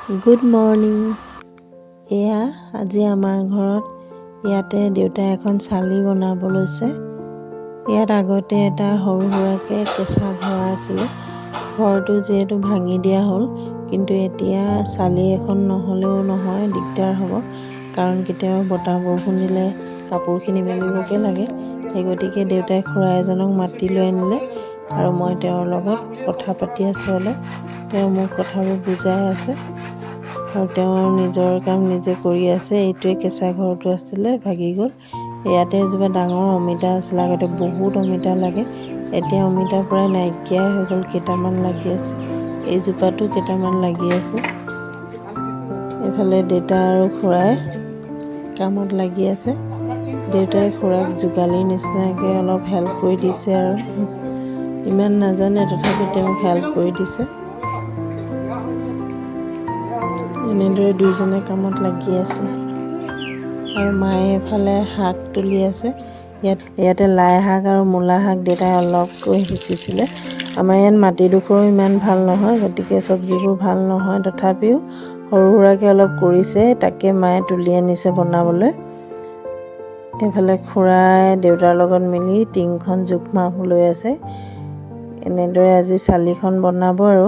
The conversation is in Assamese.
Good morning. এয়া আজি আমাৰ ঘৰত ইয়াতে দেউতাই এখন চালি বনাব লৈছে। ইয়াত আগতে এটা সৰু সুৰাকৈ কেঁচা ঘৰ আছিলে। ঘৰটো যিহেতু ভাঙি দিয়া হ'ল, কিন্তু এতিয়া চালি এখন নহ'লেও নহয়, দিগদাৰ হ'ব। কাৰণ কেতিয়াবা বতাহ বৰষুণ দিলে কাপোৰখিনি মেলিবকৈ লাগে। সেই গতিকে দেউতাই খুৰা এজনক মাতি লৈ আনিলে আৰু মই তেওঁৰ লগত কথা পাতি আছোঁ অলপ। তেওঁ মোক কথাবোৰ বুজাই আছে আৰু তেওঁ নিজৰ কাম নিজে কৰি আছে। এইটোৱে কেঁচা ঘৰটো আছিলে, ভাগি গ'ল। ইয়াতে এজোপা ডাঙৰ অমিতা আছিলে, আগতে বহুত অমিতা লাগে। এতিয়া অমিতা প্ৰায় নাইকিয়াই হৈ গ'ল, কেইটামান লাগি আছে। এইজোপাতো কেইটামান লাগি আছে। এইফালে দেউতা আৰু খুৰাই কামত লাগি আছে। দেউতাই খুৰাক যোগালীৰ নিচিনাকৈ অলপ হেল্প কৰি দিছে আৰু ইমান নাজানে, তথাপি তেওঁক হেল্প কৰি দিছে। এনেদৰে দুইজনে কামত লাগি আছে আৰু মায়ে এফালে শাক তুলি আছে। ইয়াতে লাই শাক আৰু মূলা শাক দেউতাই অলপকৈ সিঁচিছিলে। আমাৰ ইয়াত মাটিডোখৰো ইমান ভাল নহয়, গতিকে চব্জিবোৰ ভাল নহয়, তথাপিও সৰু সুৰাকৈ অলপ কৰিছে। তাকে মায়ে তুলি আনিছে বনাবলৈ। এইফালে খুৰাই দেউতাৰ লগত মিলি টিংখন জোখ মাখ লৈ আছে। এনেদৰে আজি চালিখন বনাব আৰু